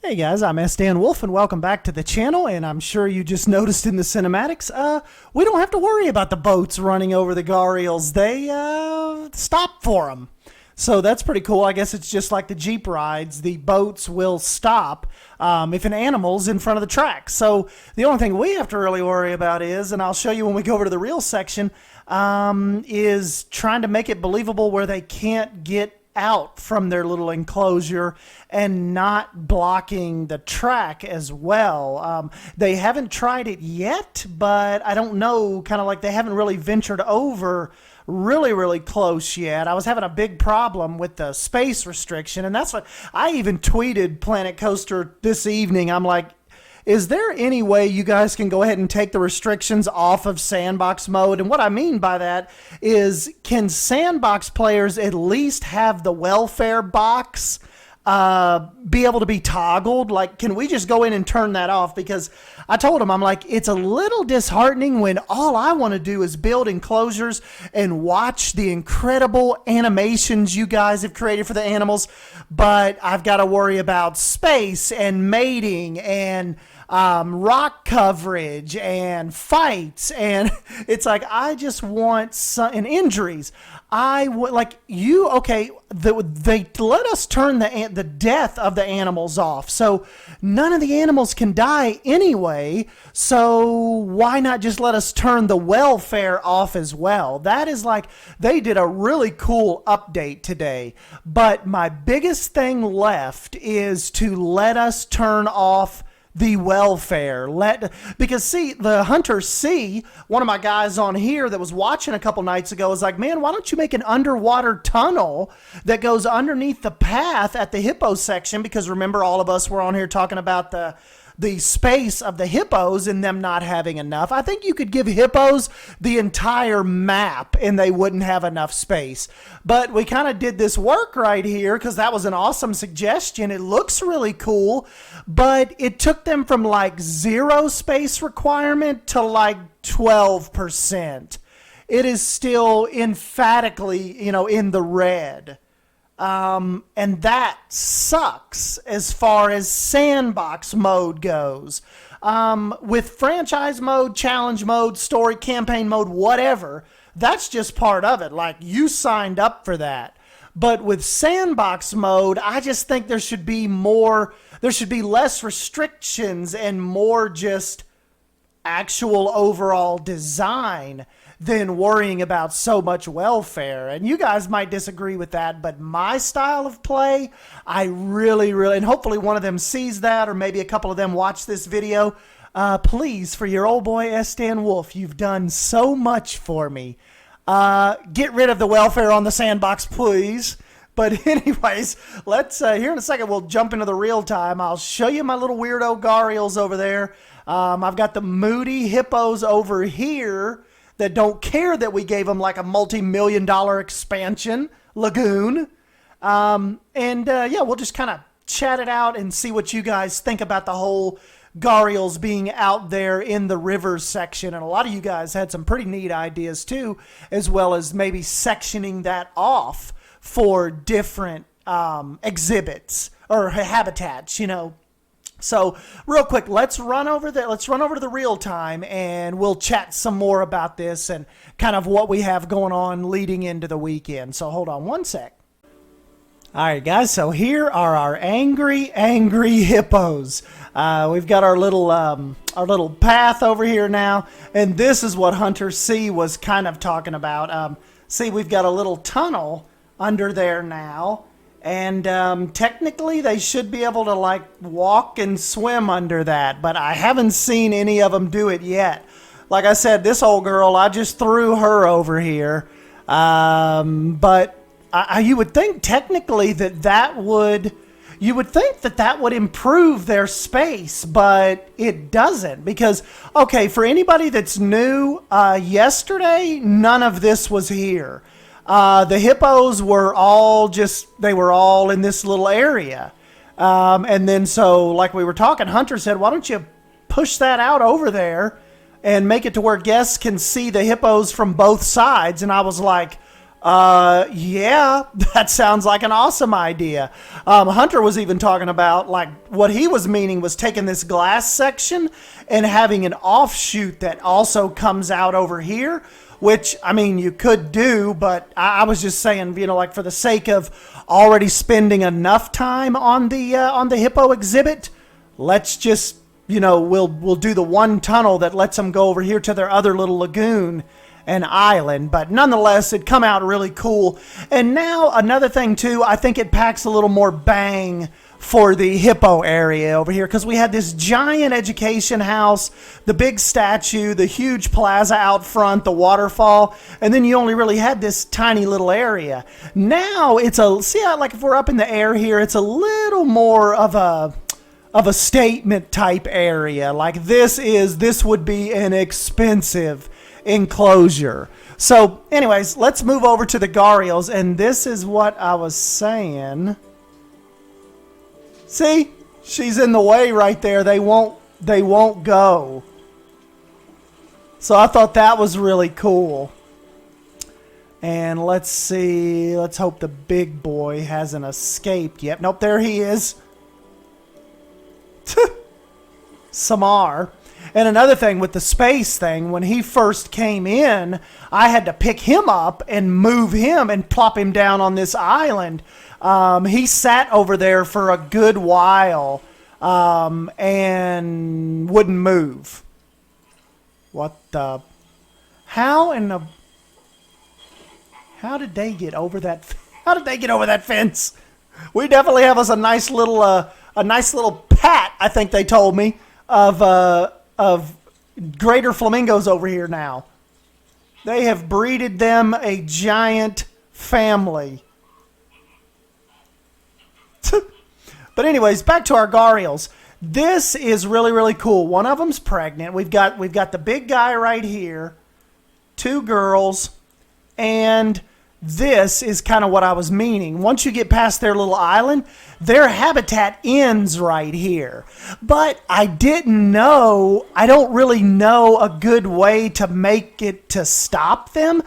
Hey guys, I'm S. Dan Wolf and welcome back to the channel, and I'm sure you just noticed in the cinematics, we don't have to worry about the boats running over the Gharials. They stop for them. So that's pretty cool. I guess it's just like the Jeep rides. The boats will stop if an animal's in front of the track. So the only thing we have to really worry about is, and I'll show you when we go over to the real section, is trying to make it believable where they can't get out from their little enclosure and not blocking the track as well. They haven't tried it yet, but I don't know, kind of like they haven't really ventured over really close yet. I was having a big problem with the space restriction, and that's what I even tweeted Planet Coaster this evening. I'm like, is there any way you guys can go ahead and take the restrictions off of sandbox mode? And what I mean by that is, can sandbox players at least have the welfare box be able to be toggled? Like, can we just go in and turn that off? Because I told him, I'm like, it's a little disheartening when all I want to do is build enclosures and watch the incredible animations you guys have created for the animals, but I've got to worry about space and mating and rock coverage and fights, and it's like I just want some, and injuries. I would like you. Okay, they let us turn the death of the animals off, so none of the animals can die anyway. So why not just let us turn the welfare off as well? That is like, they did a really cool update today, but my biggest thing left is to let us turn off the welfare. Because see, the Hunter C, one of my guys on here that was watching a couple nights ago, was like, man, why don't you make an underwater tunnel that goes underneath the path at the hippo section? Because remember, all of us were on here talking about the space of the hippos and them not having enough. I think you could give hippos the entire map and they wouldn't have enough space. But we kind of did this work right here because that was an awesome suggestion. It looks really cool, but it took them from like 0 space requirement to like 12%. It is still emphatically, in the red. And that sucks as far as sandbox mode goes. With franchise mode, challenge mode, story, campaign mode, whatever, that's just part of it. Like, you signed up for that. But with sandbox mode, I just think there should be less restrictions and more just actual overall design than worrying about so much welfare. And you guys might disagree with that, but my style of play, I really, and hopefully one of them sees that, or maybe a couple of them watch this video. Please, for your old boy S. Dan Wolf, you've done so much for me. Get rid of the welfare on the sandbox, please. But anyways, let's, here in a second, we'll jump into the real time. I'll show you my little weirdo Gharials over there. I've got the moody hippos over here that don't care that we gave them like a multi-million-dollar expansion lagoon. Yeah, we'll just kind of chat it out and see what you guys think about the whole Gharials being out there in the rivers section. And a lot of you guys had some pretty neat ideas too, as well as maybe sectioning that off for different exhibits or habitats, So real quick, let's run over to the real time and we'll chat some more about this and kind of what we have going on leading into the weekend. So hold on one sec. All right, guys, so here are our angry hippos. We've got our little path over here now, and this is what Hunter C was kind of talking about. See, we've got a little tunnel under there now. And technically, they should be able to like walk and swim under that, but I haven't seen any of them do it yet. Like I said, this old girl, I just threw her over here. But you would think technically that would improve their space, but it doesn't. Because, okay, for anybody that's new, yesterday, none of this was here. The hippos were all in this little area. And then so, like we were talking, Hunter said, why don't you push that out over there and make it to where guests can see the hippos from both sides? And I was like, Yeah, that sounds like an awesome idea. Hunter was even talking about, like, what he was meaning was taking this glass section and having an offshoot that also comes out over here, which, I mean, you could do, but I was just saying, you know, like, for the sake of already spending enough time on the hippo exhibit, let's just, you know, we'll do the one tunnel that lets them go over here to their other little lagoon and island, but nonetheless, it come out really cool. And now another thing too, I think it packs a little more bang for the hippo area over here, because we had this giant education house, the big statue, the huge plaza out front, the waterfall, and then you only really had this tiny little area. Now it's see how, like, if we're up in the air here, it's a little more of a statement type area. Like, this would be an expensive enclosure. So anyways, let's move over to the Gharials, and this is what I was saying. See, she's in the way right there. They won't go. So I thought that was really cool. And let's see, let's hope the big boy hasn't escaped yet. Nope, there he is. Samar. And another thing with the space thing, when he first came in, I had to pick him up and move him and plop him down on this island. He sat over there for a good while and wouldn't move. What the? How did they get over that? How did they get over that fence? We definitely have us a nice little pat, I think they told me, of greater flamingos over here now. They have breeded them a giant family. But anyways, back to our Gharials. This is really, really cool. One of them's pregnant. We've got the big guy right here, 2 girls, and this is kind of what I was meaning. Once you get past their little island, their habitat ends right here. But I don't really know a good way to make it to stop them,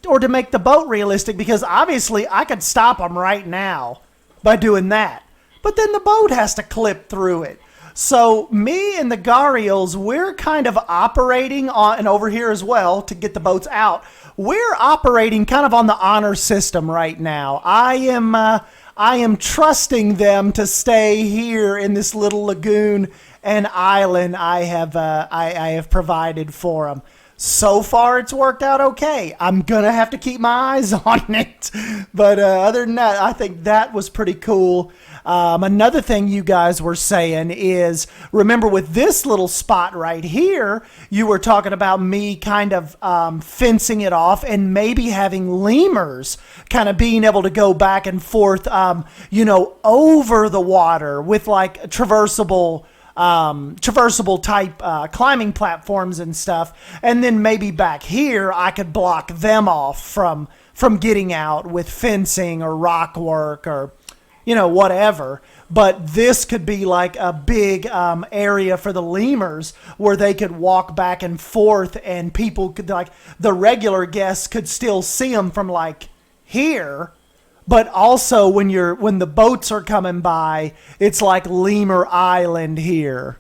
or to make the boat realistic, because obviously I could stop them right now by doing that. But then the boat has to clip through it. So me and the Gharials, we're kind of operating on, and over here as well, to get the boats out, we're operating kind of on the honor system right now. I am trusting them to stay here in this little lagoon and island I have provided for them. So far, it's worked out okay. I'm gonna have to keep my eyes on it, but other than that, I think that was pretty cool. Another thing you guys were saying is, remember with this little spot right here, you were talking about me kind of fencing it off and maybe having lemurs kind of being able to go back and forth, over the water with like traversable type climbing platforms and stuff. And then maybe back here, I could block them off from getting out with fencing or rock work or whatever. But this could be like a big area for the lemurs where they could walk back and forth, and people could, like, the regular guests could still see them from like here. But also when the boats are coming by, it's like Lemur Island here.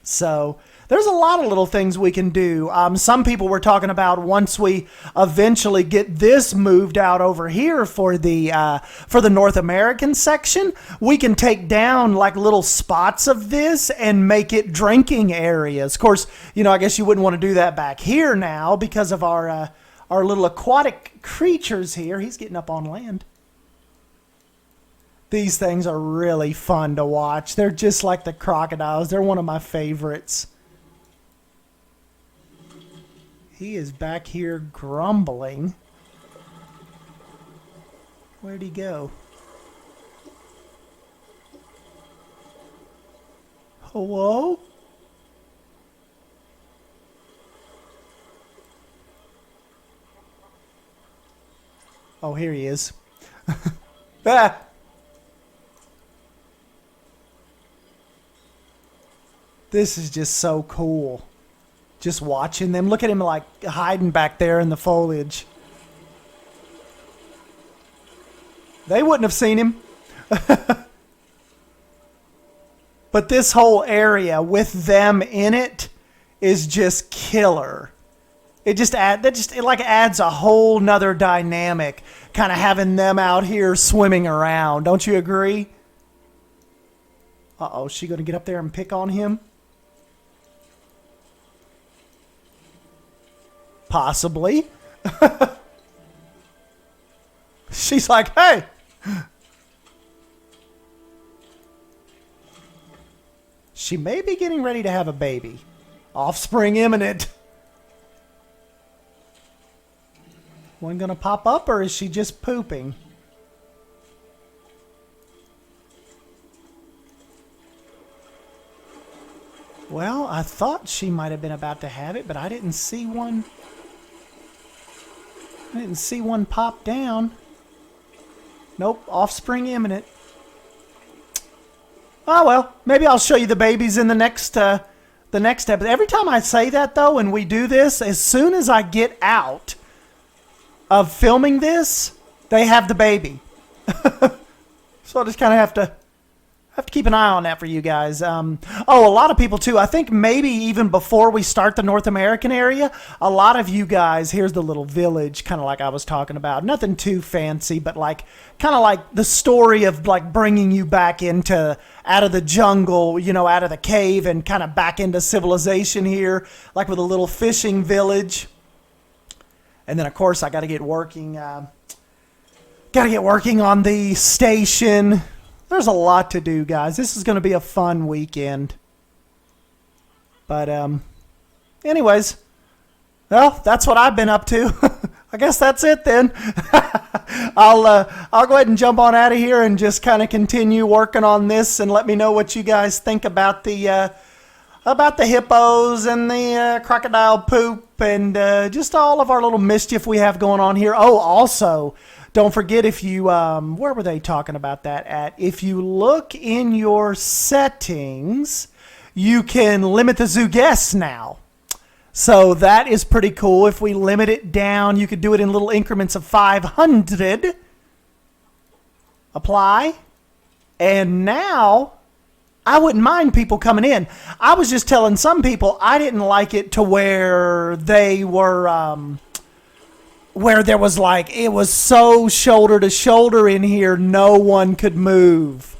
So there's a lot of little things we can do. Some people were talking about, once we eventually get this moved out over here for the North American section, we can take down like little spots of this and make it drinking areas. Of course, I guess you wouldn't want to do that back here now because of our little aquatic creatures here. He's getting up on land. These things are really fun to watch. They're just like the crocodiles. They're one of my favorites. He is back here grumbling. Where'd he go? Hello? Oh, here he is. Ah! This is just so cool. Just watching them. Look at him like hiding back there in the foliage. They wouldn't have seen him. But this whole area with them in it is just killer. It just adds a whole nother dynamic, kind of having them out here swimming around. Don't you agree? Uh-oh, is she going to get up there and pick on him? Possibly. She's like, hey. She may be getting ready to have a baby. Offspring imminent. One gonna pop up, or is she just pooping? Well, I thought she might have been about to have it, but I didn't see one. I didn't see one pop down. Nope, offspring imminent. Oh well, maybe I'll show you the babies in the next episode. Every time I say that though, and we do this, as soon as I get out of filming this, they have the baby. So I just kind of have to keep an eye on that for you guys. Oh, a lot of people too. I think maybe even before we start the North American area, a lot of you guys, here's the little village, kind of like I was talking about. Nothing too fancy, but like kind of like the story of like bringing you back into out of the jungle, you know, out of the cave and kind of back into civilization here, like with a little fishing village. And then of course I got to get working. Got to get working on the station. There's a lot to do, guys. This is going to be a fun weekend. But, anyways, well, that's what I've been up to. I guess that's it then. I'll go ahead and jump on out of here and just kind of continue working on this, and let me know what you guys think about the hippos and the crocodile poop and just all of our little mischief we have going on here. Oh, also, don't forget, if you, where were they talking about that at? If you look in your settings, you can limit the zoo guests now. So that is pretty cool. If we limit it down, you could do it in little increments of 500. Apply. And now, I wouldn't mind people coming in. I was just telling some people I didn't like it to where they were, where there was like, it was so shoulder to shoulder in here, no one could move.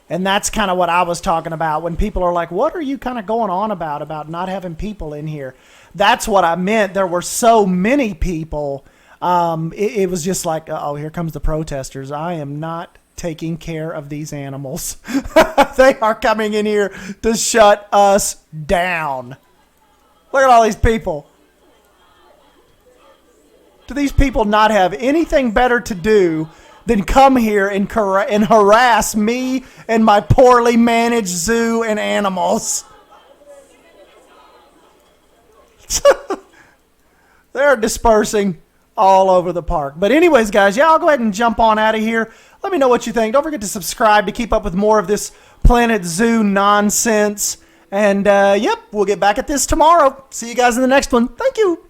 And that's kind of what I was talking about when people are like, what are you kind of going on about not having people in here? That's what I meant. There were so many people. It was just like, oh, here comes the protesters. I am not taking care of these animals. They are coming in here to shut us down. Look at all these people. Do these people not have anything better to do than come here and harass me and my poorly managed zoo and animals? They're dispersing all over the park. But anyways, guys, yeah, I'll go ahead and jump on out of here. Let me know what you think. Don't forget to subscribe to keep up with more of this Planet Zoo nonsense. And, yep, we'll get back at this tomorrow. See you guys in the next one. Thank you.